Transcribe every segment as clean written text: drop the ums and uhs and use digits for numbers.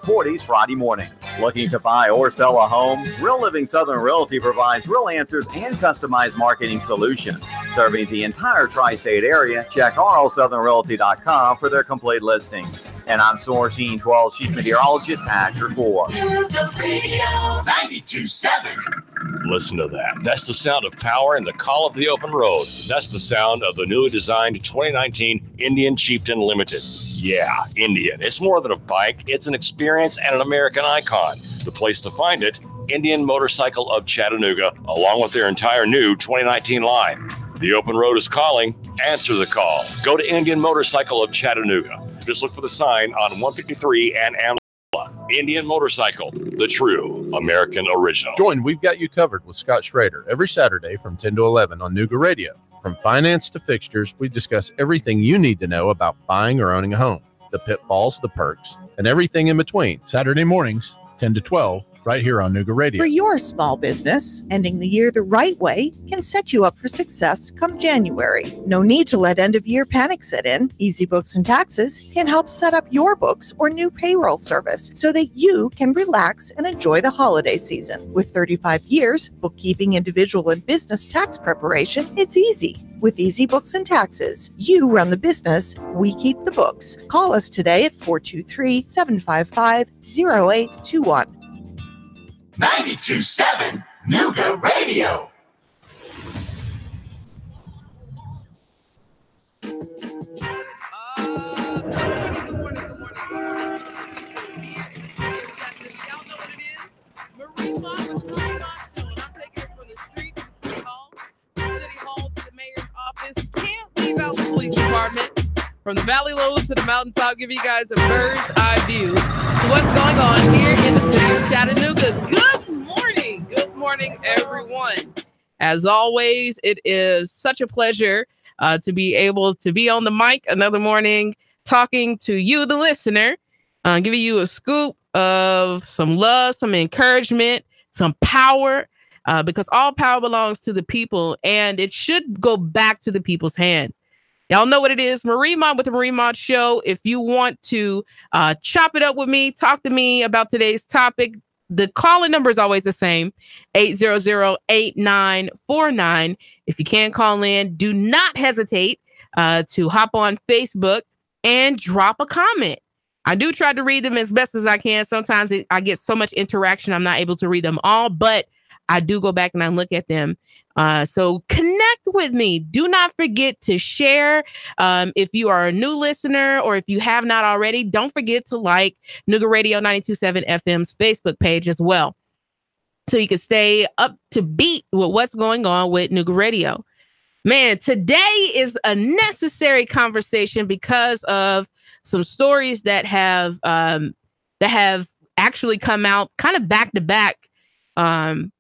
40s Friday morning. Looking to buy or sell a home? Real Living Southern Realty provides real answers and customized marketing solutions. Serving the entire tri-state area, check rlsouthernrealty.com for their complete listings. And I'm Sourcine 12 Chief Meteorologist Pat Report. Radio 92.7. Listen to that. That's the sound of power and the call of the open road. That's the sound of the newly designed 2019 Indian Chieftain Limited. Yeah, Indian. It's more than a bike. It's an experience and an American icon. The place to find it, Indian Motorcycle of Chattanooga, along with their entire new 2019 line. The open road is calling. Answer the call. Go to Indian Motorcycle of Chattanooga. Just look for the sign on 153 and Amla. Indian Motorcycle, the true American original. Join We've Got You Covered with Scott Schrader every Saturday from 10 to 11 on Nuga Radio. From finance to fixtures, we discuss everything you need to know about buying or owning a home, the pitfalls, the perks, and everything in between. Saturday mornings, 10 to 12, right here on Nuga Radio. For your small business, ending the year the right way can set you up for success come January. No need to let end-of-year panic set in. Easy Books and Taxes can help set up your books or new payroll service so that you can relax and enjoy the holiday season. With 35 years, bookkeeping, individual, and business tax preparation, it's easy. With Easy Books and Taxes, you run the business, we keep the books. Call us today at 423-755-0821. 92.7 Nuga Radio. Good morning. Y'all know what it is? Marie Mott with the Marie Mott Show. And I'm taking it from the street to the City Hall to the mayor's office. Can't leave out the police department. From the Valley Lows to the mountaintop, give you guys a bird's eye view to what's going on here in the city of Chattanooga. Good morning, everyone. As always, it is such a pleasure to be able to be on the mic another morning, talking to you, the listener, giving you a scoop of some love, some encouragement, some power, because all power belongs to the people, and it should go back to the people's hand. Y'all know what it is. Marie Mott with the Marie Mott Show. If you want to chop it up with me, talk to me about today's topic, the calling number is always the same, 800-8949. If you can't call in, do not hesitate to hop on Facebook and drop a comment. I do try to read them as best as I can. Sometimes I get so much interaction, I'm not able to read them all, but I do go back and I look at them. So connect with me. Do not forget to share. If you are a new listener or if you have not already, don't forget to like Nuga Radio 92.7 FM's Facebook page as well, so you can stay up to beat with what's going on with Nuga Radio. Man, today is a necessary conversation because of some stories that have actually come out kind of back to back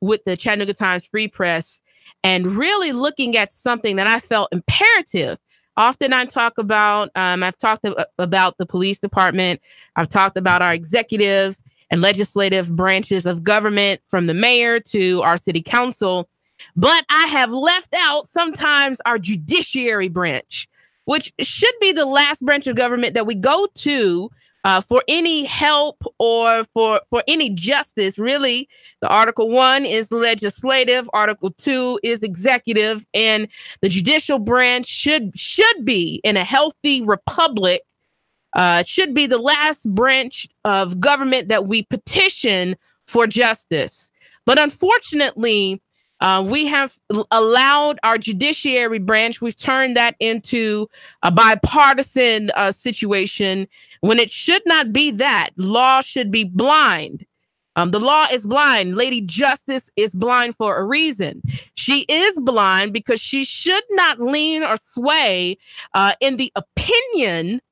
with the Chattanooga Times Free Press, and really looking at something that I felt imperative. Often I talk about, I've talked about the police department. I've talked about our executive and legislative branches of government, from the mayor to our city council. But I have left out sometimes our judiciary branch, which should be the last branch of government that we go to for any help or for any justice. Really, the Article 1 is legislative, Article 2 is executive, and the judicial branch should be, in a healthy republic, should be the last branch of government that we petition for justice. But unfortunately, we have allowed our judiciary branch, we've turned that into a bipartisan situation, when it should not be that. Law should be blind. The law is blind. Lady Justice is blind for a reason. She is blind because she should not lean or sway in the opinion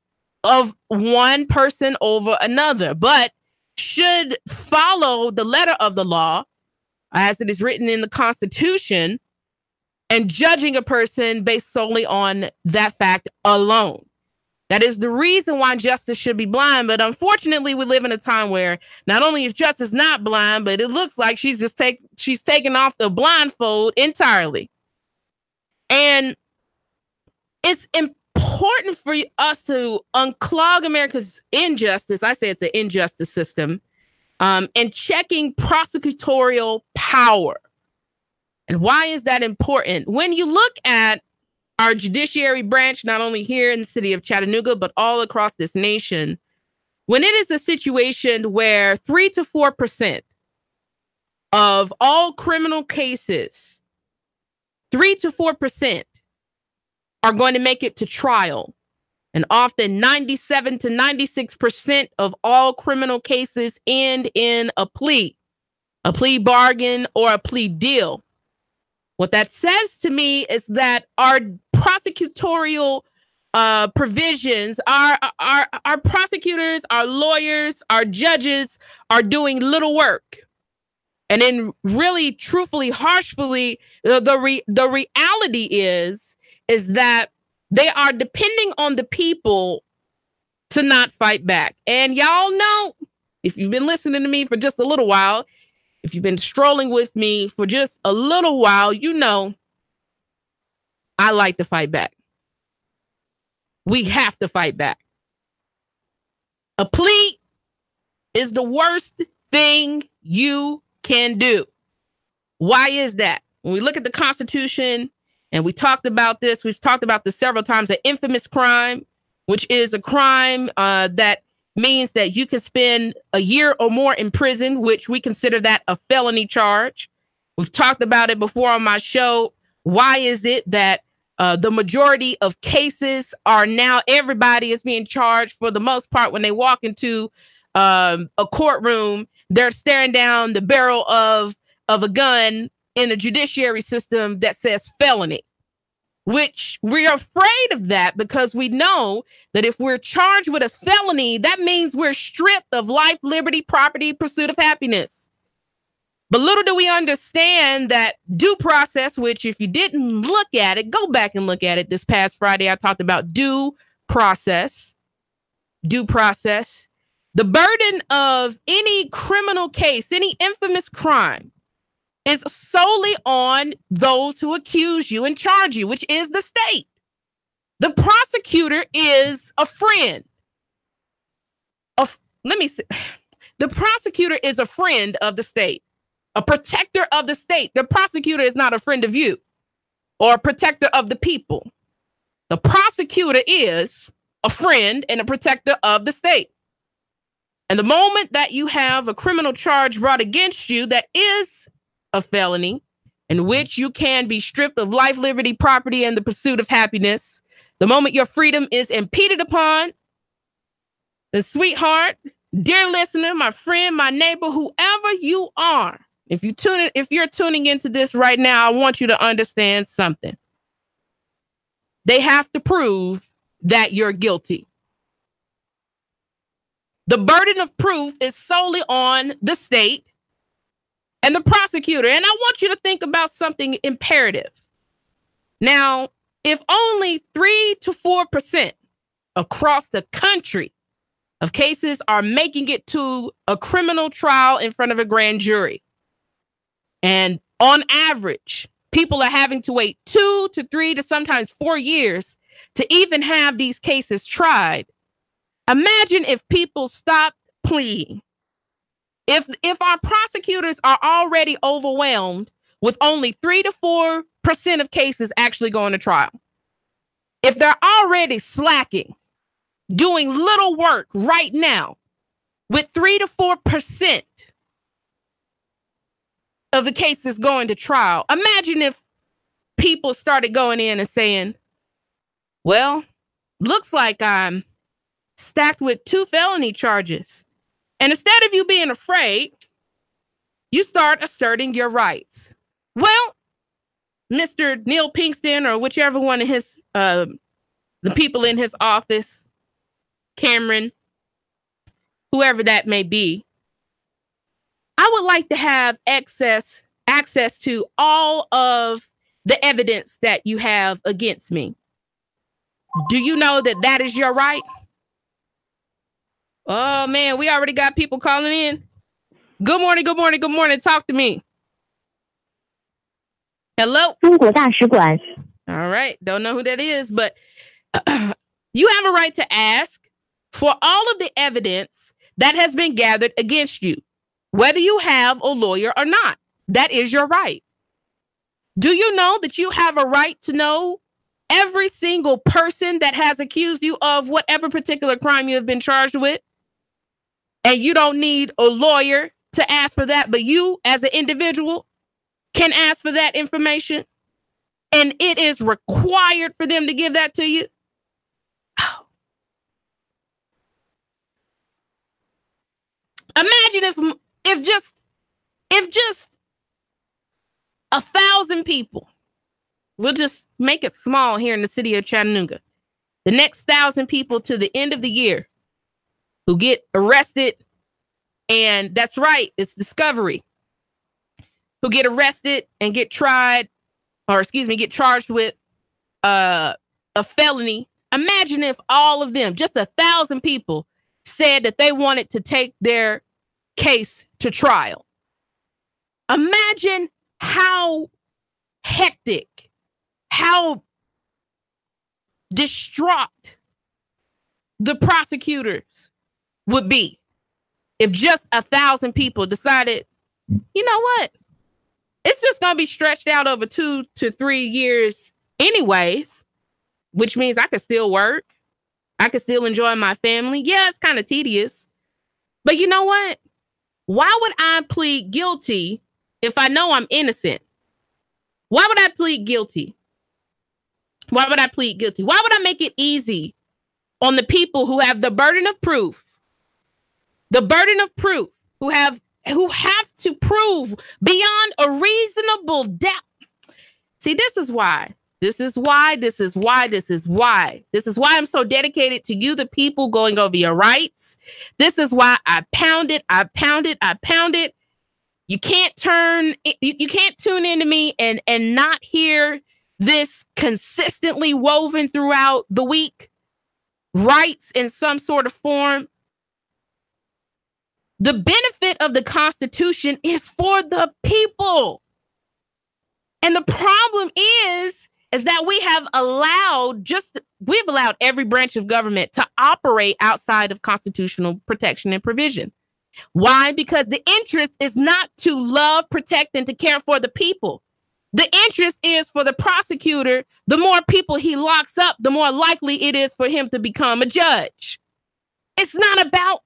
of one person over another, but should follow the letter of the law as it is written in the Constitution, and judging a person based solely on that fact alone. That is the reason why justice should be blind. But unfortunately, we live in a time where not only is justice not blind, but it looks like she's taken off the blindfold entirely. And it's important important for us to unclog America's injustice. I say it's an injustice system, and checking prosecutorial power. And why is that important? When you look at our judiciary branch, not only here in the city of Chattanooga, but all across this nation, when it is a situation where 3 to 4% of all criminal cases, 3 to 4% are going to make it to trial, and often 97 to 96% of all criminal cases end in a plea bargain, or a plea deal. What that says to me is that our prosecutorial provisions, our prosecutors, our lawyers, our judges are doing little work. And then really, truthfully, harshly, the reality is that they are depending on the people to not fight back. And y'all know, if you've been listening to me for just a little while, if you've been strolling with me for just a little while, you know I like to fight back. We have to fight back. A plea is the worst thing you can do. Why is that? When we look at the Constitution, and we talked about this, we've talked about this several times, the infamous crime, which is a crime that means that you can spend a year or more in prison, which we consider that a felony charge. We've talked about it before on my show. Why is it that the majority of cases are now, everybody is being charged for the most part when they walk into a courtroom, they're staring down the barrel of a gun in a judiciary system that says felony, which we're afraid of that because we know that if we're charged with a felony, that means we're stripped of life, liberty, property, pursuit of happiness. But little do we understand that due process, which if you didn't look at it, go back and look at it. This past Friday, I talked about due process. Due process. The burden of any criminal case, any infamous crime, is solely on those who accuse you and charge you, which is the state. The prosecutor is a friend. The prosecutor is a friend of the state, a protector of the state. The prosecutor is not a friend of you or a protector of the people. The prosecutor is a friend and a protector of the state. And the moment that you have a criminal charge brought against you that is a felony, in which you can be stripped of life, liberty, property, and the pursuit of happiness, the moment your freedom is impeded upon, then sweetheart, dear listener, my friend, my neighbor, whoever you are, if you're tuning into this right now, I want you to understand something. They have to prove that you're guilty. The burden of proof is solely on the state and the prosecutor. And I want you to think about something imperative. Now, if only 3 to 4% across the country of cases are making it to a criminal trial in front of a grand jury, and on average, people are having to wait 2 to 3 to sometimes 4 years to even have these cases tried, imagine if people stopped pleading. If our prosecutors are already overwhelmed with only 3 to 4% of cases actually going to trial, if they're already slacking, doing little work right now with 3 to 4% of the cases going to trial, imagine if people started going in and saying, well, looks like I'm stacked with 2 felony charges. And instead of you being afraid, you start asserting your rights. Well, Mr. Neil Pinkston, or whichever one of his, the people in his office, Cameron, whoever that may be, I would like to have access to all of the evidence that you have against me. Do you know that that is your right? Oh, man, we already got people calling in. Good morning, good morning, good morning. Talk to me. Hello? 中国大使馆. All right. Don't know who that is, but You have a right to ask for all of the evidence that has been gathered against you, whether you have a lawyer or not. That is your right. Do you know that you have a right to know every single person that has accused you of whatever particular crime you have been charged with? And you don't need a lawyer to ask for that, but you as an individual can ask for that information, and it is required for them to give that to you. Imagine if just 1,000 people, we'll just make it small here in the city of Chattanooga, the next 1,000 people to the end of the year who get arrested, and that's right, it's discovery, who get arrested and get charged with a felony. Imagine if all of them, just 1,000 people, said that they wanted to take their case to trial. Imagine how hectic, how distraught the prosecutors would be if just 1,000 people decided, you know what? It's just going to be stretched out over 2 to 3 years anyways, which means I could still work. I could still enjoy my family. Yeah, it's kind of tedious. But you know what? Why would I plead guilty if I know I'm innocent? Why would I plead guilty? Why would I plead guilty? Why would I make it easy on the people who have the burden of proof? The burden of proof, who have to prove beyond a reasonable doubt. See, this is why I'm so dedicated to you, the people, going over your rights. This is why I pound it. You can't tune into me and not hear this consistently woven throughout the week. Rights in some sort of form. The benefit of the Constitution is for the people. And the problem is that we've allowed every branch of government to operate outside of constitutional protection and provision. Why? Because the interest is not to love, protect, and to care for the people. The interest is for the prosecutor. The more people he locks up, the more likely it is for him to become a judge. It's not about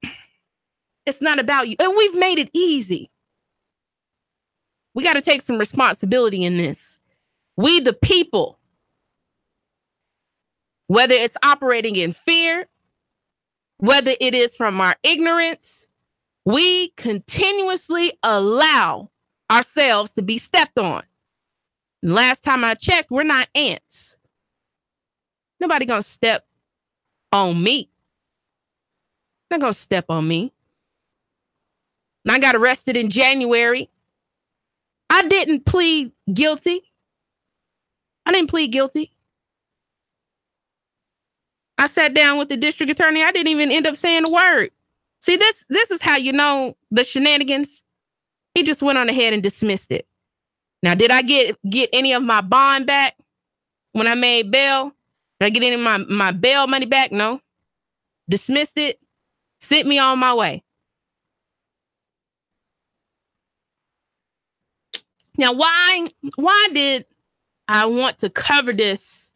you. And we've made it easy. We got to take some responsibility in this. We, the people, whether it's operating in fear, whether it is from our ignorance, we continuously allow ourselves to be stepped on. And last time I checked, we're not ants. Nobody gonna step on me. Not gonna step on me. And I got arrested in January. I didn't plead guilty. I sat down with the district attorney. I didn't even end up saying a word. See, this is how you know the shenanigans. He just went on ahead and dismissed it. Now, did I get any of my bond back when I made bail? Did I get any of my bail money back? No. Dismissed it. Sent me on my way. Now, why did I want to cover this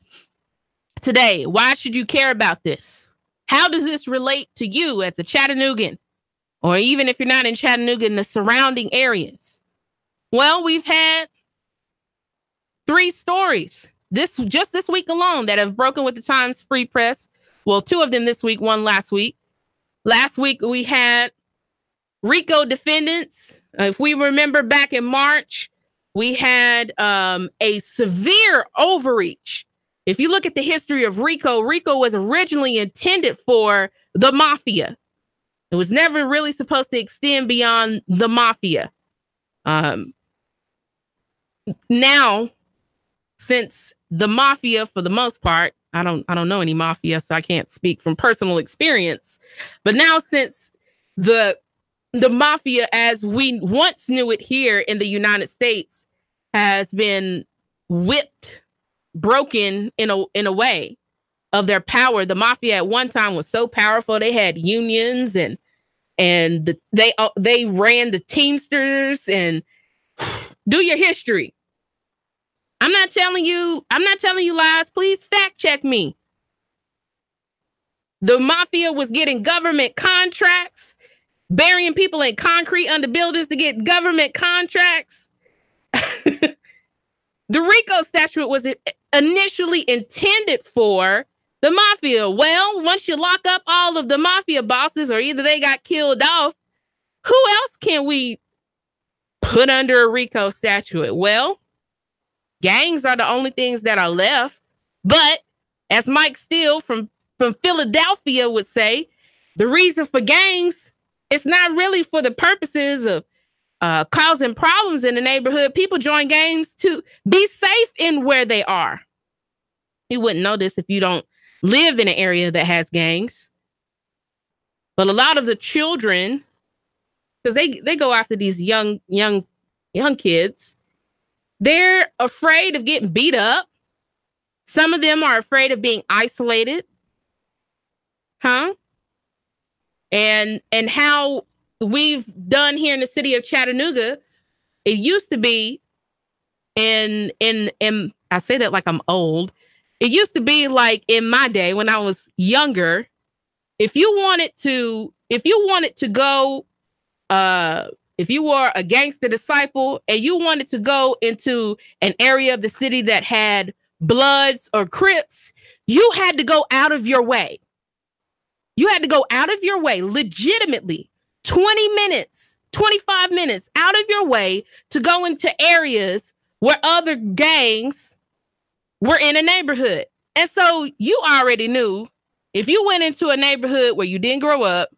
today? Why should you care about this? How does this relate to you as a Chattanoogan, or even if you're not in Chattanooga, in the surrounding areas? Well, we've had 3 stories this week alone that have broken with the Times Free Press. Well, 2 of them this week, 1 last week. Last week, we had RICO defendants. If we remember back in March, we had a severe overreach. If you look at the history of RICO, RICO was originally intended for the mafia. It was never really supposed to extend beyond the mafia. Now, since the mafia, for the most part, I don't know any mafia, so I can't speak from personal experience. But now, since the mafia, as we once knew it here in the United States, has been broken in a way, of their power. The mafia at one time was so powerful. They had unions and they ran the Teamsters. And do your history. I'm not telling you lies. Please fact check me. The mafia was getting government contracts, burying people in concrete under buildings to get government contracts. The RICO statute was initially intended for the mafia. Well, once you lock up all of the mafia bosses, or either they got killed off, who else can we put under a RICO statute? Well, gangs are the only things that are left. But as Mike Steele from Philadelphia would say, the reason for gangs, it's not really for the purposes of causing problems in the neighborhood. People join gangs to be safe in where they are. You wouldn't know this if you don't live in an area that has gangs. But a lot of the children, because they go after these young kids, they're afraid of getting beat up. Some of them are afraid of being isolated. And how we've done here in the city of Chattanooga, it used to be in I say that like I'm old. It used to be like in my day when I was younger, if you wanted to go, if you were a gangster disciple and you wanted to go into an area of the city that had Bloods or Crips, you had to go out of your way. You had to go out of your way, legitimately, 20 minutes, 25 minutes out of your way to go into areas where other gangs were in a neighborhood. And so you already knew if you went into a neighborhood where you didn't grow up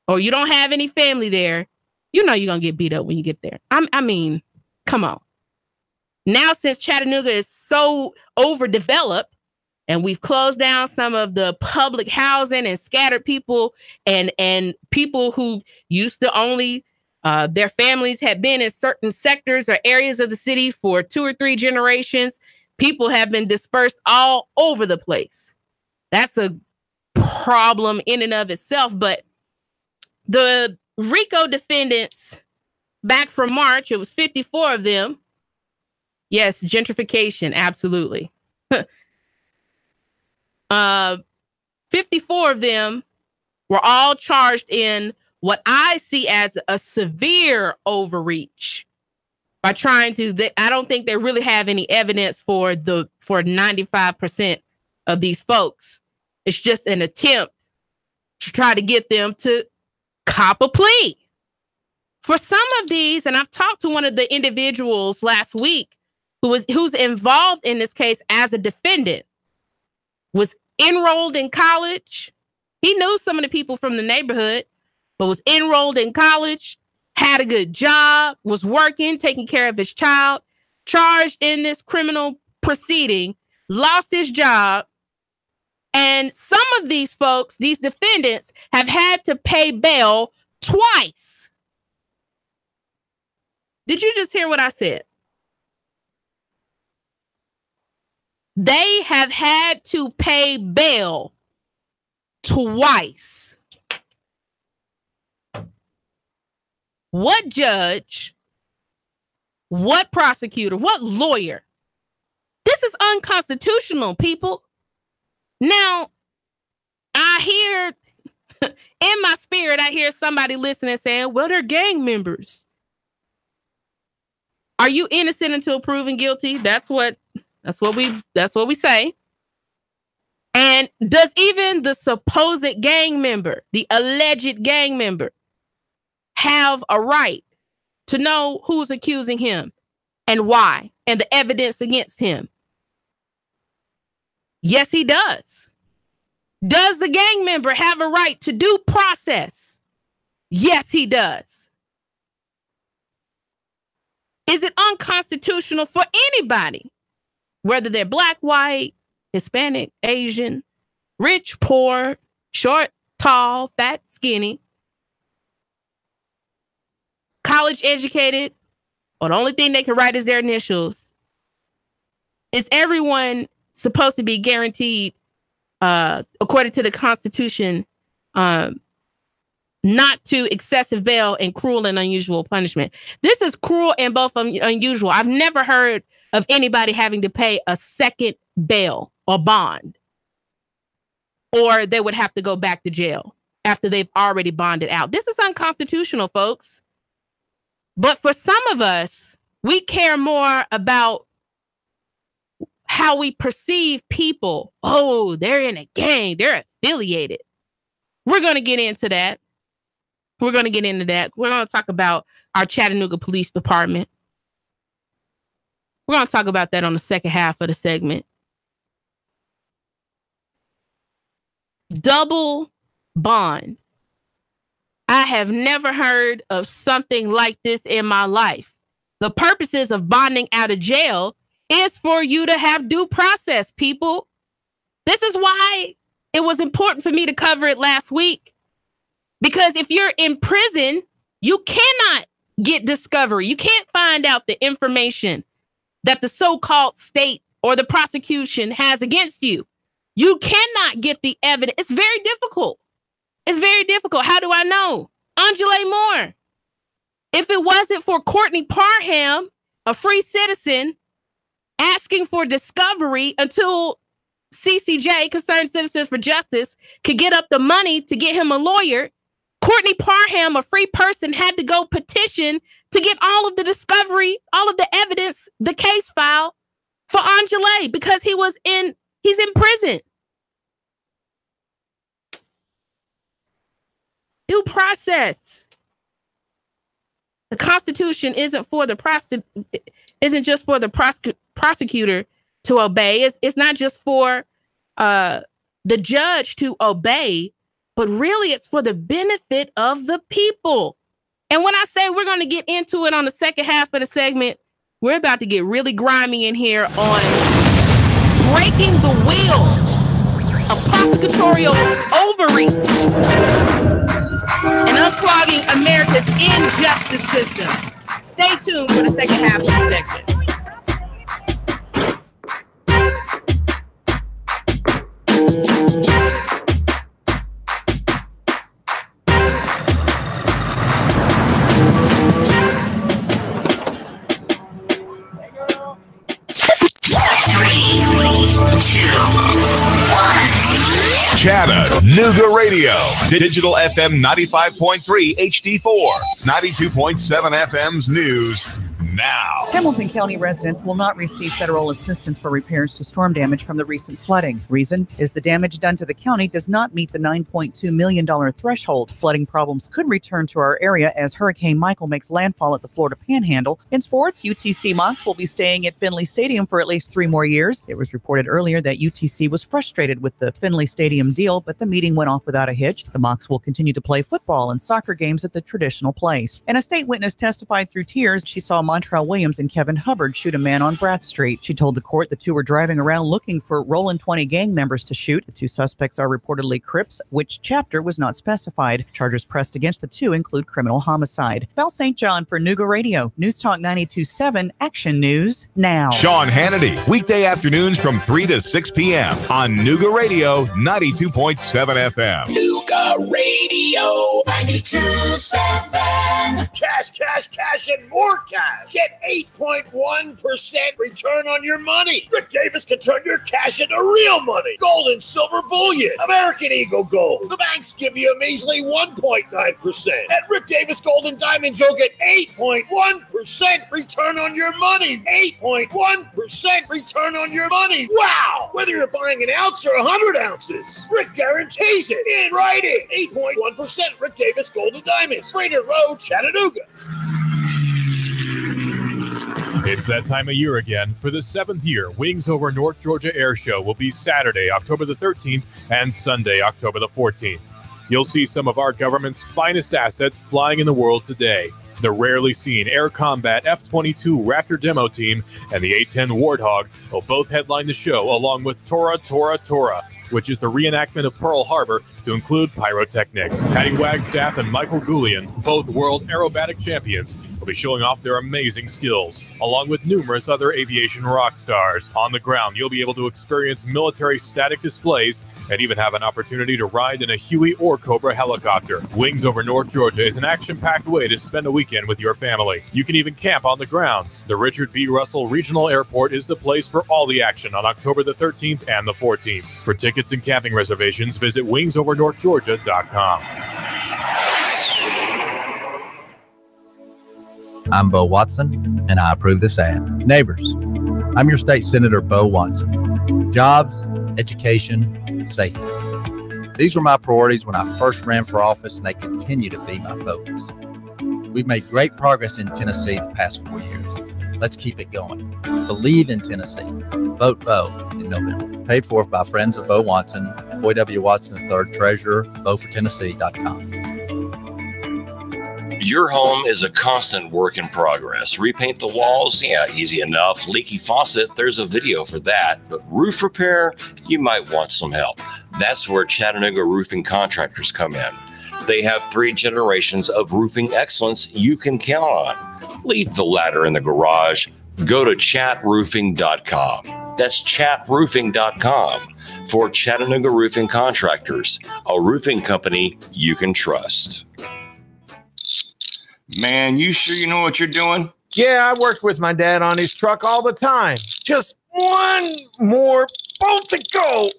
or you don't have any family there, you know you're going to get beat up when you get there. I mean, come on. Now, since Chattanooga is so overdeveloped, and we've closed down some of the public housing and scattered people and people who used to only, their families had been in certain sectors or areas of the city for 2 or 3 generations. People have been dispersed all over the place. That's a problem in and of itself. But the RICO defendants, back from March, it was 54 of them. Yes, gentrification, absolutely. 54 of them were all charged in what I see as a severe overreach by trying to, I don't think they really have any evidence for 95% of these folks. It's just an attempt to try to get them to cop a plea. For some of these, and I've talked to one of the individuals last week who's involved in this case as a defendant, was enrolled in college. He knew some of the people from the neighborhood, but was enrolled in college, had a good job, was working, taking care of his child, charged in this criminal proceeding, lost his job. And some of these folks, these defendants, have had to pay bail twice. Did you just hear what I said? They have had to pay bail twice. What judge, what prosecutor, what lawyer? This is unconstitutional, people. Now, I hear, in my spirit, I hear somebody listening saying, well, they're gang members. Are you innocent until proven guilty? That's what we say. And does even the supposed gang member, the alleged gang member, have a right to know who's accusing him and why and the evidence against him? Yes, he does. Does the gang member have a right to due process? Yes, he does. Is it unconstitutional for anybody, whether they're black, white, Hispanic, Asian, rich, poor, short, tall, fat, skinny, college educated, or the only thing they can write is their initials? Is everyone supposed to be guaranteed according to the Constitution, not to excessive bail and cruel and unusual punishment. This is cruel and both unusual. I've never heard of anybody having to pay a second bail or bond, or they would have to go back to jail after they've already bonded out. This is unconstitutional, folks. But for some of us, we care more about how we perceive people. Oh, they're in a gang. They're affiliated. We're going to get into that. We're going to talk about our Chattanooga Police Department. We're going to talk about that on the second half of the segment. Double bond. I have never heard of something like this in my life. The purposes of bonding out of jail is for you to have due process, people. This is why it was important for me to cover it last week. Because if you're in prison, you cannot get discovery. You can't find out the information that the so-called state or the prosecution has against you. You cannot get the evidence. It's very difficult. It's very difficult. How do I know? Angela Moore. If it wasn't for Courtney Parham, a free citizen, asking for discovery until CCJ, Concerned Citizens for Justice, could get up the money to get him a lawyer, Courtney Parham, a free person, had to go petition to get all of the discovery, all of the evidence, the case file for Angela because he's in prison. Due process. The Constitution isn't just for the prosecutor to obey. It's not just for the judge to obey, but really it's for the benefit of the people. And when I say we're going to get into it on the second half of the segment, we're about to get really grimy in here on breaking the wheel of prosecutorial overreach and unclogging America's injustice system. Stay tuned for the second half of the segment. Chattanooga Radio, Digital FM 95.3 HD4, 92.7 FM's news now. Hamilton County residents will not receive federal assistance for repairs to storm damage from the recent flooding. Reason is the damage done to the county does not meet the $9.2 million threshold. Flooding problems could return to our area as Hurricane Michael makes landfall at the Florida Panhandle. In sports, UTC Mocs will be staying at Finley Stadium for at least 3 more years. It was reported earlier that UTC was frustrated with the Finley Stadium deal, but the meeting went off without a hitch. The Mocs will continue to play football and soccer games at the traditional place. And a state witness testified through tears she saw Montrell Williams and Kevin Hubbard shoot a man on Brad Street. She told the court the two were driving around looking for Roland 20 gang members to shoot. The 2 suspects are reportedly Crips, which chapter was not specified. Charges pressed against the 2 include criminal homicide. Val St. John for Nooga Radio, News Talk 92.7, Action News Now. Sean Hannity, weekday afternoons from 3 to 6 p.m. on Nooga Radio 92.7 FM. Nooga Radio 92.7. Cash, cash, cash, and more cash. Get 8.1% return on your money. Rick Davis can turn your cash into real money. Gold and silver bullion. American Eagle Gold. The banks give you a measly 1.9%. At Rick Davis Gold and Diamonds, you'll get 8.1% return on your money. 8.1% return on your money. Wow! Whether you're buying an ounce or 100 ounces, Rick guarantees it in writing. 8.1% Rick Davis Gold and Diamonds. Brainerd Road, Chattanooga. It's that time of year again. For the 7th year, Wings Over North Georgia Air Show will be Saturday, October the 13th, and Sunday, October the 14th. You'll see some of our government's finest assets flying in the world today. The rarely seen Air Combat F-22 Raptor demo team and the A-10 Warthog will both headline the show, along with Tora Tora Tora, which is the reenactment of Pearl Harbor to include pyrotechnics. Patty Wagstaff and Michael Goulian, both world aerobatic champions, will be showing off their amazing skills, along with numerous other aviation rock stars. On the ground, you'll be able to experience military static displays and even have an opportunity to ride in a Huey or Cobra helicopter. Wings Over North Georgia is an action-packed way to spend a weekend with your family. You can even camp on the grounds. The Richard B. Russell Regional Airport is the place for all the action on October the 13th and the 14th. For tickets and camping reservations, visit wingsovernorthgeorgia.com. I'm Bo Watson, and I approve this ad. Neighbors, I'm your state senator, Bo Watson. Jobs, education, safety. These were my priorities when I first ran for office, and they continue to be my focus. We've made great progress in Tennessee the past 4 years. Let's keep it going. Believe in Tennessee. Vote Bo in November. Paid for by friends of Bo Watson, Boy W. Watson III, Treasurer, votefortennessee.com. Your home is a constant work in progress. Repaint the walls? Yeah, easy enough. Leaky faucet? There's a video for that. But roof repair? You might want some help. That's where Chattanooga Roofing Contractors come in. They have 3 generations of roofing excellence you can count on. Leave the ladder in the garage. Go to chatroofing.com. That's chatroofing.com for Chattanooga Roofing Contractors, a roofing company you can trust. Man, you sure you know what you're doing? Yeah, I worked with my dad on his truck all the time. Just one more bolt to go.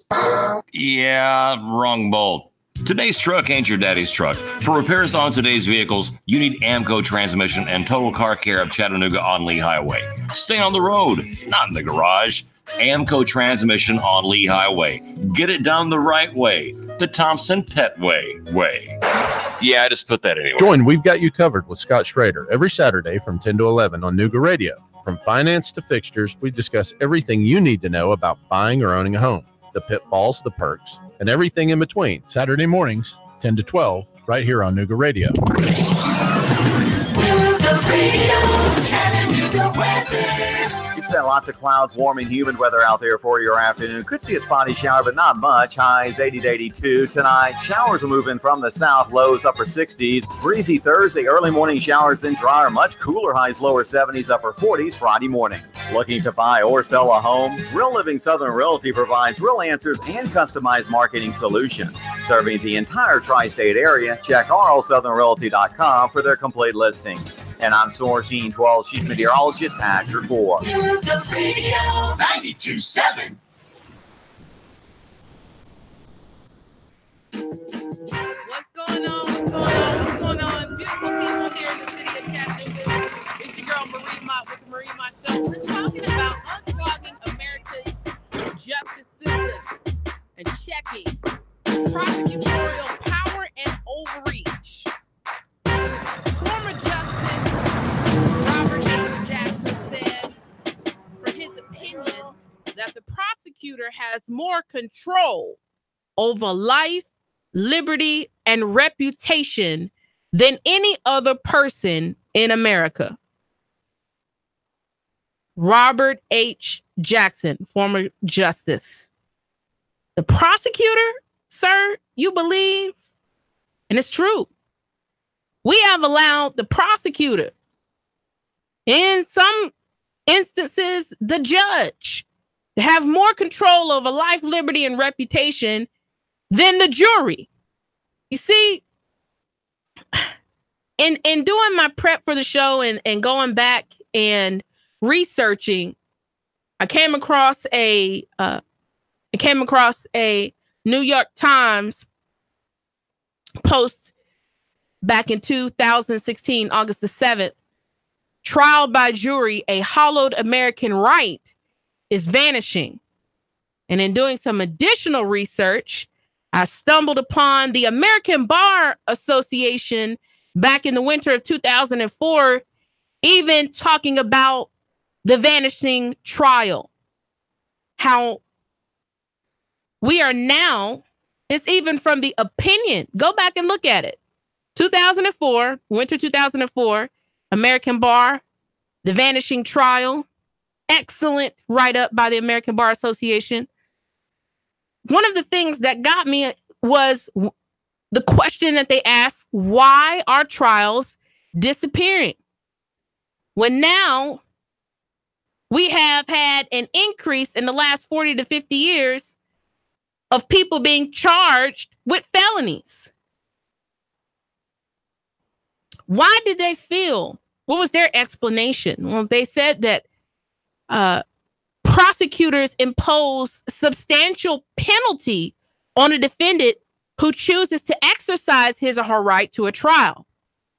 Yeah, wrong bolt. Today's truck ain't your daddy's truck. For repairs on today's vehicles, you need Amco Transmission and Total Car Care of Chattanooga on Lee Highway. Stay on the road, not in the garage. Amco Transmission on Lee Highway. Get it done the right way. The Thompson Pet way. Yeah, I just put that anyway. Join We've Got You Covered with Scott Schrader every Saturday from 10 to 11 on Nuga Radio. From finance to fixtures, we discuss everything you need to know about buying or owning a home, the pitfalls, the perks, and everything in between. Saturday mornings, 10 to 12, right here on Nuga Radio. Nuga Radio, Chattanooga weather. You've spent lots of clouds, warm and humid weather out there for your afternoon. Could see a spotty shower, but not much. Highs 80 to 82 tonight. Showers will move in from the south, lows upper 60s. Breezy Thursday, early morning showers, then drier. Much cooler, highs lower 70s, upper 40s Friday morning. Looking to buy or sell a home? Real Living Southern Realty provides real answers and customized marketing solutions. Serving the entire tri-state area, check rlsouthernrealty.com for their complete listings. And I'm Sourcine 12 Chief Meteorologist at your 4. Nuga Radio 92.7. What's going on? Beautiful people here in the city of Chattanooga. It's your girl Marie Mott with the Marie Mott Show. We're talking about unclogging America's justice system and checking prosecutorial power and overreach. Former Justice Robert H. Jackson said, for his opinion, that the prosecutor has more control over life, liberty, and reputation than any other person in America. Robert H. Jackson, former justice. The prosecutor, sir, you believe, and it's true, we have allowed the prosecutor, in some instances, the judge, to have more control over life, liberty, and reputation than the jury. You see, in doing my prep for the show and going back and researching, I came across a New York Times post back in 2016, August the 7th. Trial by jury, a hollowed American right is vanishing. And in doing some additional research, I stumbled upon the American Bar Association back in the winter of 2004, even talking about the vanishing trial. How we are now, it's even from the opinion. Go back and look at it. 2004, winter 2004, American Bar, the vanishing trial. Excellent write-up by the American Bar Association. One of the things that got me was the question that they asked, why are trials disappearing? when now we have had an increase in the last 40 to 50 years of people being charged with felonies? Why did they feel? What was their explanation? Well, they said that prosecutors impose substantial penalty on a defendant who chooses to exercise his or her right to a trial.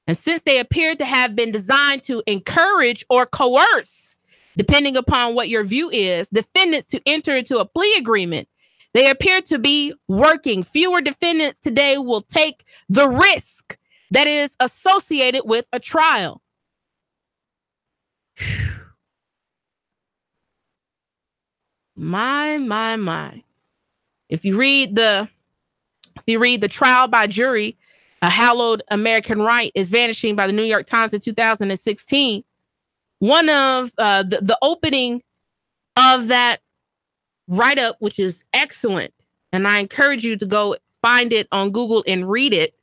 And since they appear to have been designed to encourage or coerce, depending upon what your view is, defendants to enter into a plea agreement, they appear to be working. Fewer defendants today will take the risk that is associated with a trial. My. If you read the trial by jury, A Hallowed American Right is Vanishing by the New York Times in 2016. One of the opening of that write-up, which is excellent, and I encourage you to go find it on Google and read it,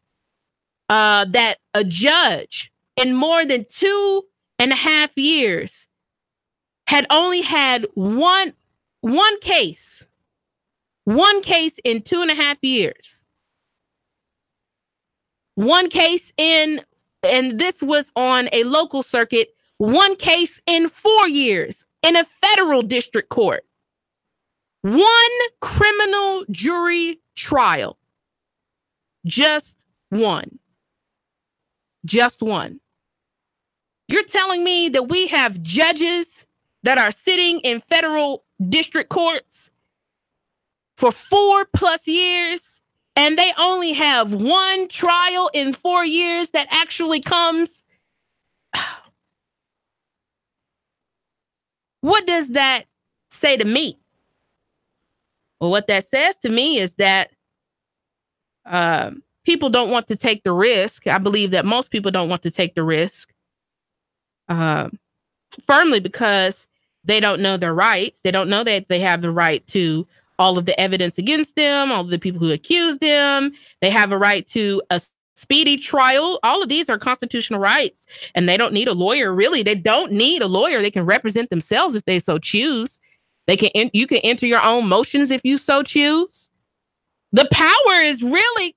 that a judge in more than 2.5 years had only had one case in 2.5 years. One case and this was on a local circuit, one case in 4 years in a federal district court. One criminal jury trial. Just one. Just one. You're telling me that we have judges that are sitting in federal district courts for 4+ years, and they only have one trial in 4 years that actually comes? What does that say to me? Well, what that says to me is that people don't want to take the risk. I believe that most people don't want to take the risk firmly because they don't know their rights. They don't know that they have the right to all of the evidence against them, all of the people who accuse them. They have a right to a speedy trial. All of these are constitutional rights, and they don't need a lawyer. Really, they don't need a lawyer. They can represent themselves if they so choose. You can enter your own motions if you so choose. The power is really,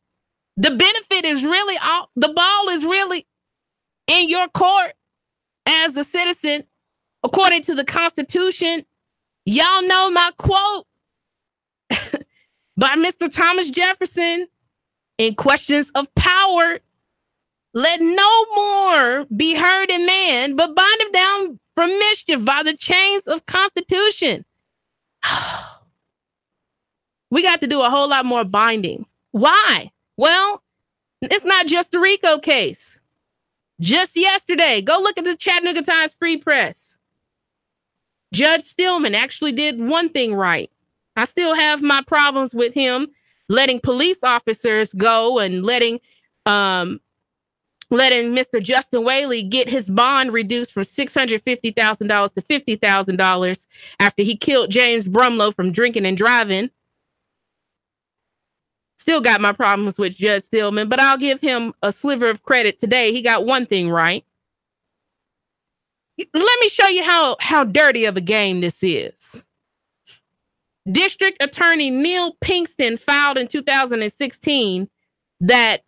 the benefit is really, the ball is really in your court as a citizen, according to the Constitution. Y'all know my quote by Mr. Thomas Jefferson in Questions of Power. Let no more be heard in man, but bind him down from mischief by the chains of Constitution. We got to do a whole lot more binding. Why? Well, it's not just the RICO case. Just yesterday, go look at the Chattanooga Times Free Press. Judge Stillman actually did one thing right. I still have my problems with him letting police officers go and letting Mr. Justin Whaley get his bond reduced from $650,000 to $50,000 after he killed James Brumlow from drinking and driving. Still got my problems with Judge Stillman, but I'll give him a sliver of credit today. He got one thing right. Let me show you how dirty of a game this is. District Attorney Neil Pinkston filed in 2016 that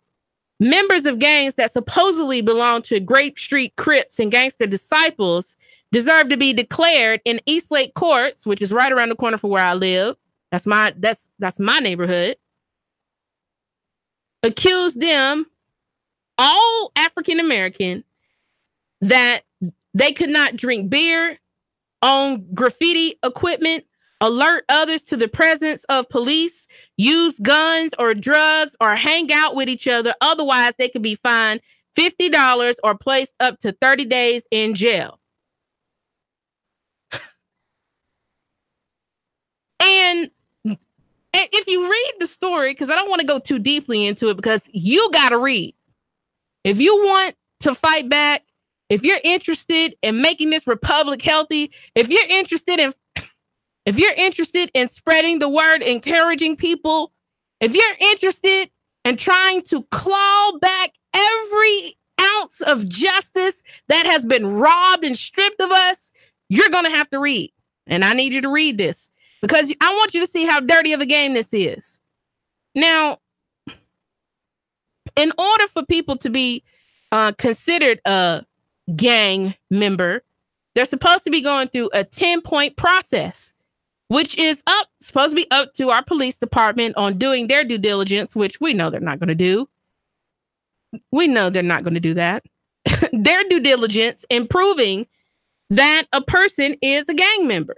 members of gangs that supposedly belong to Grape Street Crips and Gangster Disciples deserve to be declared in Eastlake Courts, which is right around the corner from where I live. That's my neighborhood. Accused them, all African American, that they could not drink beer, own graffiti equipment, alert others to the presence of police, use guns or drugs, or hang out with each other. Otherwise, they could be fined $50 or placed up to 30 days in jail. And if you read the story, because I don't want to go too deeply into it, because you got to read. If you want to fight back, if you're interested in making this republic healthy, if you're interested in spreading the word, encouraging people, if you're interested in trying to claw back every ounce of justice that has been robbed and stripped of us, you're going to have to read. And I need you to read this because I want you to see how dirty of a game this is. Now, in order for people to be considered a gang member, they're supposed to be going through a 10-point process, which is supposed to be up to our police department on doing their due diligence, which we know they're not going to do. We know they're not going to do that. Their due diligence in proving that a person is a gang member.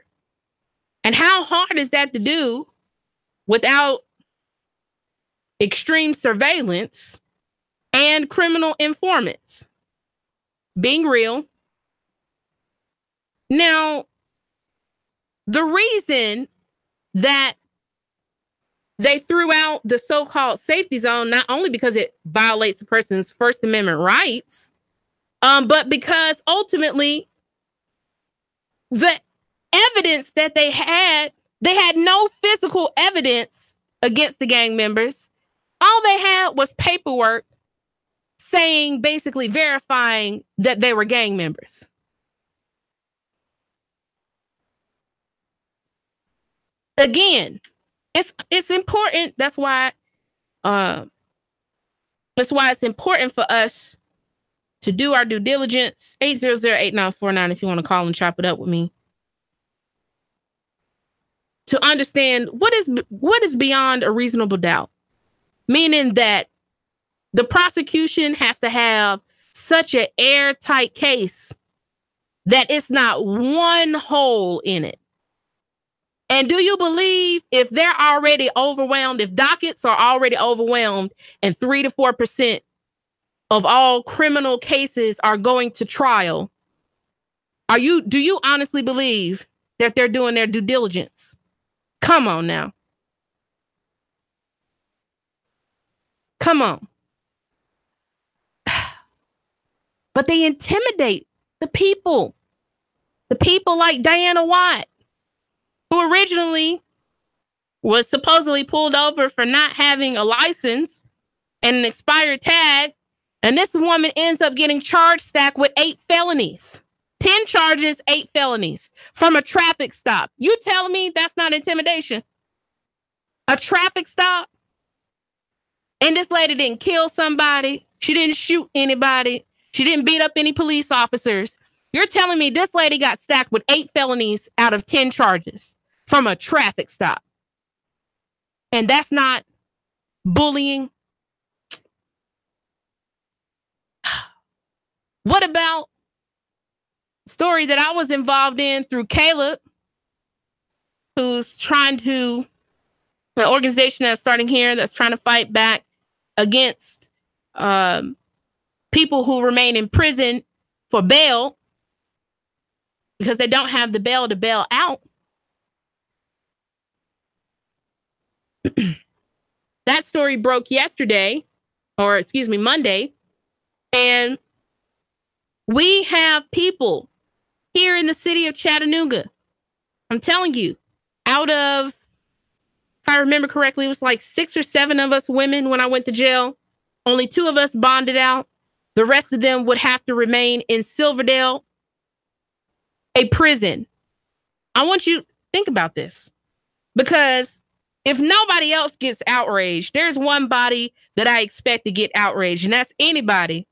And how hard is that to do without extreme surveillance and criminal informants being real? Now, the reason that they threw out the so-called safety zone, not only because it violates a person's First Amendment rights, but because ultimately the evidence that they had no physical evidence against the gang members. All they had was paperwork saying, basically verifying that they were gang members. Again, it's important. That's why it's important for us to do our due diligence. 800-8949 if you want to call and chop it up with me. To understand what is beyond a reasonable doubt. Meaning that the prosecution has to have such an airtight case that it's not one hole in it. And do you believe if they're already overwhelmed, if dockets are already overwhelmed and 3 to 4% of all criminal cases are going to trial, do you honestly believe that they're doing their due diligence? Come on now. Come on. But they intimidate the people. The people like Diana Watt, who originally was supposedly pulled over for not having a license and an expired tag. And this woman ends up getting charge stacked with 8 felonies. 10 charges, 8 felonies from a traffic stop. You telling me that's not intimidation? A traffic stop? And this lady didn't kill somebody. She didn't shoot anybody. She didn't beat up any police officers. You're telling me this lady got stacked with 8 felonies out of 10 charges from a traffic stop. And that's not bullying? What about story that I was involved in through Caleb, who's trying to, an organization that's starting here that's trying to fight back against people who remain in prison for bail because they don't have the bail to bail out. That story broke Monday. And we have people here in the city of Chattanooga. I'm telling you, out of, if I remember correctly, it was like 6 or 7 of us women when I went to jail. Only 2 of us bonded out. The rest of them would have to remain in Silverdale, a prison. I want you to think about this, because if nobody else gets outraged, there's one body that I expect to get outraged, and that's anybody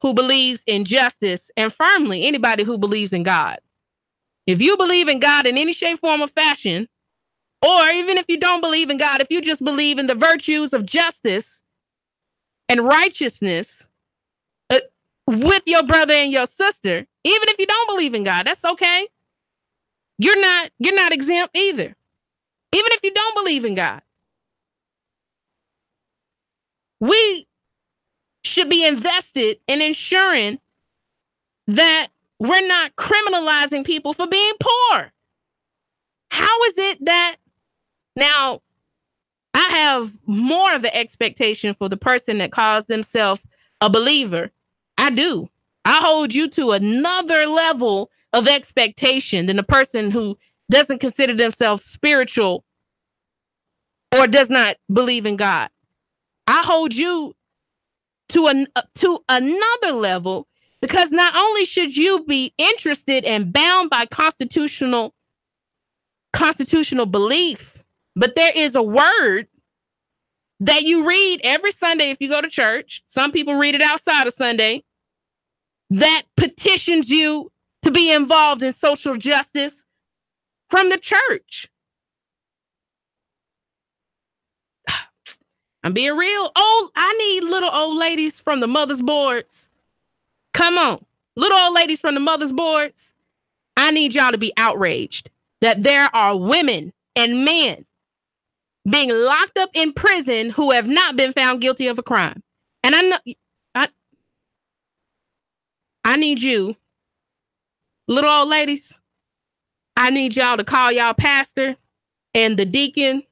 who believes in justice, and firmly anybody who believes in God. If you believe in God in any shape, form, or fashion, or even if you don't believe in God, if you just believe in the virtues of justice and righteousness with your brother and your sister, even if you don't believe in God, that's okay. You're not exempt either. Even if you don't believe in God. We should be invested in ensuring that we're not criminalizing people for being poor. How is it that now I have more of an expectation for the person that calls themselves a believer? I do. I hold you to another level of expectation than the person who doesn't consider themselves spiritual or does not believe in God. I hold you to another level, because not only should you be interested and bound by constitutional belief, but there is a word that you read every Sunday if you go to church. Some people read it outside of Sunday, that petitions you to be involved in social justice from the church. I'm being real. I need little old ladies from the mother's boards. Come on. Little old ladies from the mother's boards. I need y'all to be outraged that there are women and men being locked up in prison who have not been found guilty of a crime. And I need you, little old ladies, I need y'all to call y'all pastor and the deacon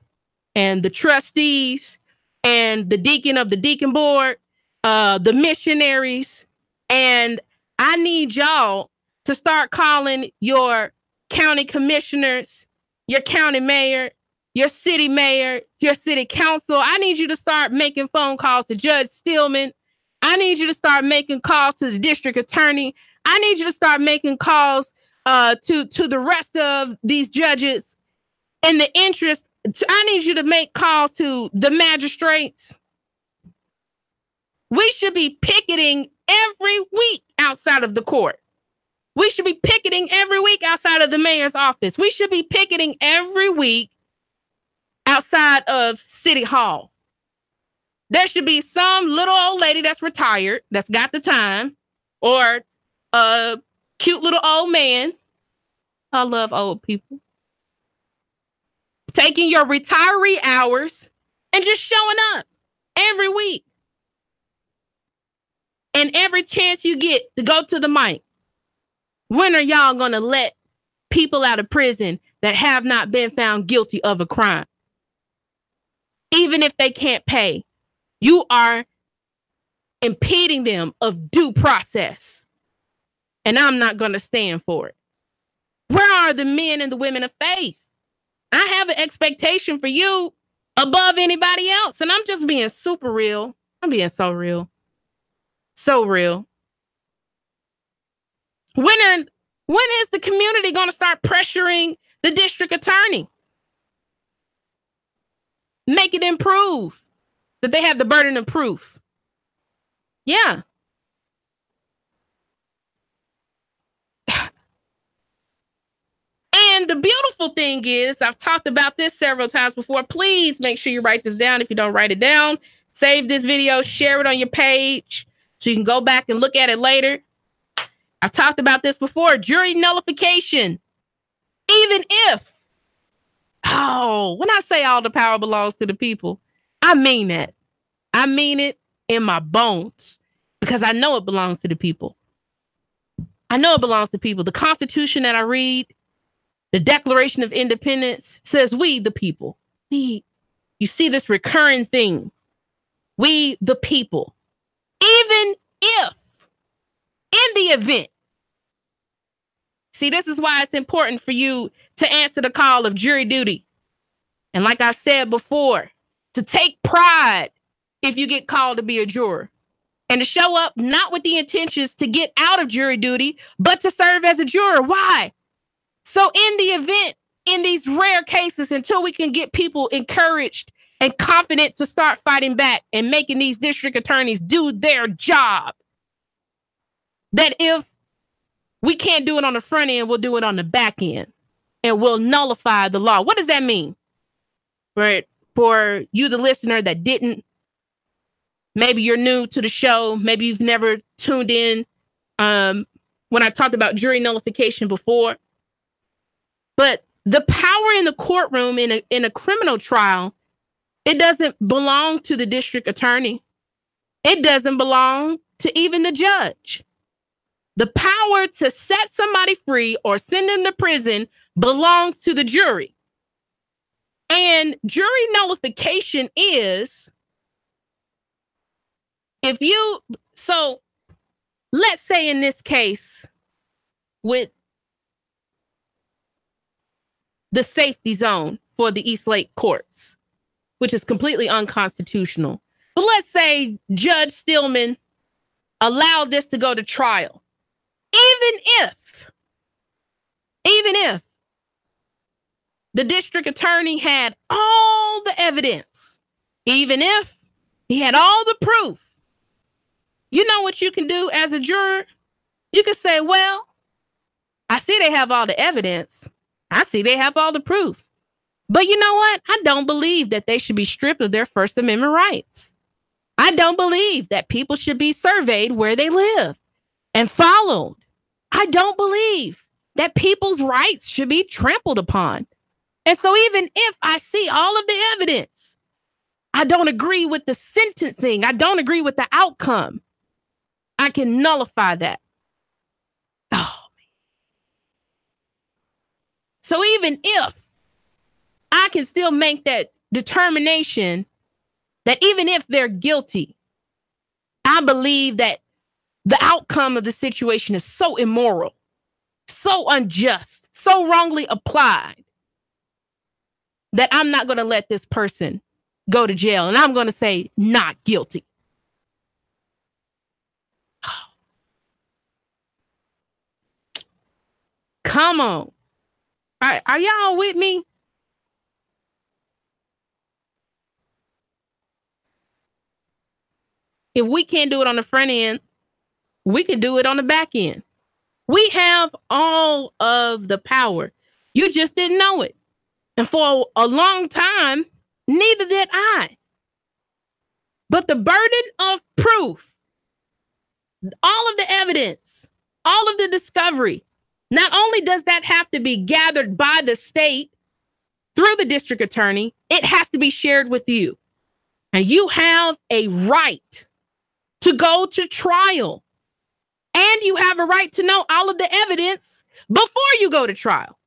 and the trustees and the deacon of the deacon board, the missionaries, and I need y'all to start calling your county commissioners, your county mayor, your city council. I need you to start making phone calls to Judge Stillman. I need you to start making calls to the district attorney. I need you to start making calls to the rest of these judges in the interest. I need you to make calls to the magistrates. We should be picketing every week outside of the court. We should be picketing every week outside of the mayor's office. We should be picketing every week outside of City Hall. There should be some little old lady that's retired, that's got the time, or a cute little old man. I love old people. Taking your retiree hours and just showing up every week. And every chance you get to go to the mic. When are y'all going to let people out of prison that have not been found guilty of a crime? Even if they can't pay, you are impeding them of due process. And I'm not going to stand for it. Where are the men and the women of faith? I have an expectation for you above anybody else. And I'm just being super real. I'm being so real. So real. When is the community going to start pressuring the district attorney? Make it improve. That they have the burden of proof. Yeah. And the beautiful thing is, I've talked about this several times before. Please make sure you write this down. If you don't write it down, save this video, share it on your page so you can go back and look at it later. I've talked about this before. Jury nullification. Even if, when I say all the power belongs to the people, I mean that. I mean it in my bones because I know it belongs to the people. I know it belongs to people. The Constitution that I read, the Declaration of Independence says we, the people. You see this recurring thing. We, the people. Even if, in the event. See, this is why it's important for you to answer the call of jury duty. And like I said before, to take pride if you get called to be a juror. And to show up not with the intentions to get out of jury duty, but to serve as a juror. Why? So in the event, in these rare cases, until we can get people encouraged and confident to start fighting back and making these district attorneys do their job, that if we can't do it on the front end, we'll do it on the back end and we'll nullify the law. What does that mean? Right? For you, the listener that didn't, maybe you're new to the show, maybe you've never tuned in when I talked about jury nullification before. But the power in the courtroom in a criminal trial, it doesn't belong to the district attorney. It doesn't belong to even the judge. The power to set somebody free or send them to prison belongs to the jury. And jury nullification is so let's say in this case with the safety zone for the East Lake courts, which is completely unconstitutional. But let's say Judge Stillman allowed this to go to trial. Even if the district attorney had all the evidence, even if he had all the proof, you know what you can do as a juror? You can say, well, I see they have all the evidence. I see they have all the proof. But you know what? I don't believe that they should be stripped of their First Amendment rights. I don't believe that people should be surveyed where they live and followed. I don't believe that people's rights should be trampled upon. And so even if I see all of the evidence, I don't agree with the sentencing. I don't agree with the outcome. I can nullify that. Oh, man. So even if I can still make that determination that even if they're guilty, I believe that the outcome of the situation is so immoral, so unjust, so wrongly applied that I'm not going to let this person go to jail. And I'm going to say not guilty. Come on. Are y'all with me? If we can't do it on the front end, we can do it on the back end. We have all of the power. You just didn't know it. And for a long time, neither did I. But the burden of proof, all of the evidence, all of the discovery, not only does that have to be gathered by the state through the district attorney, it has to be shared with you. And you have a right to go to trial. And you have a right to know all of the evidence before you go to trial,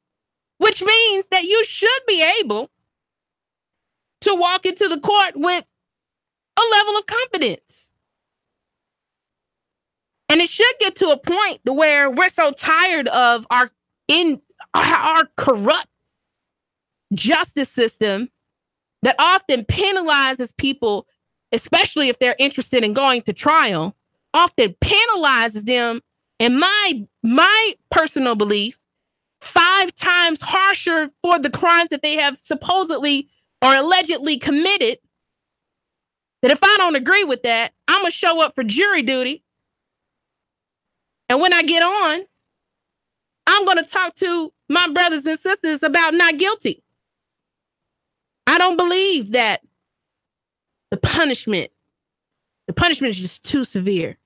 which means that you should be able to walk into the court with a level of confidence. And it should get to a point to where we're so tired of our corrupt justice system that often penalizes people, especially if they're interested in going to trial, often penalizes them, in my personal belief, 5 times harsher for the crimes that they have supposedly or allegedly committed, that if I don't agree with that, I'm going to show up for jury duty. And when I get on, I'm going to talk to my brothers and sisters about not guilty. I don't believe that the punishment is just too severe.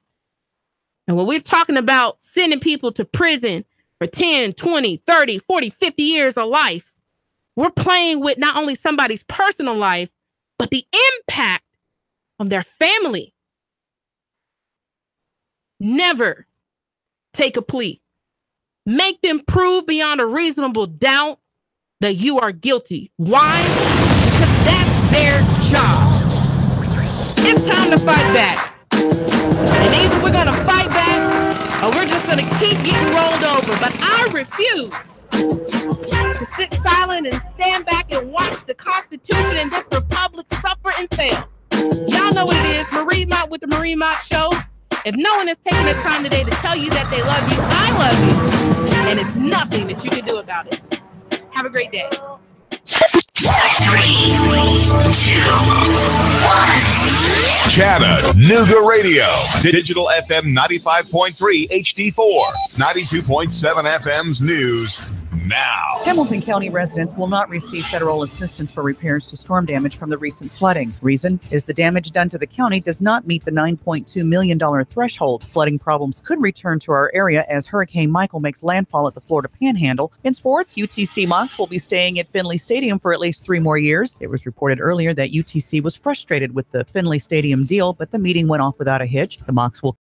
And when we're talking about sending people to prison for 10, 20, 30, 40, 50 years of life, we're playing with not only somebody's personal life, but the impact of their family. Never take a plea. Make them prove beyond a reasonable doubt that you are guilty. Why? Because that's their job. It's time to fight back. And either we're going to fight back or we're just going to keep getting rolled over. But I refuse to sit silent and stand back and watch the Constitution and this republic suffer and fail. Y'all know what it is. Marie Mott with the Marie Mott Show. If no one has taken the time today to tell you that they love you, I love you. And it's nothing that you can do about it. Have a great day. 3, 2, 1. Chattanooga Radio. Digital FM 95.3 HD4. 92.7 FM's news now. Hamilton County residents will not receive federal assistance for repairs to storm damage from the recent flooding. Reason is the damage done to the county does not meet the $9.2 million threshold. Flooding problems could return to our area as Hurricane Michael makes landfall at the Florida Panhandle. In sports, UTC Mocs will be staying at Finley Stadium for at least 3 more years. It was reported earlier that UTC was frustrated with the Finley Stadium deal, but the meeting went off without a hitch. The Mocs will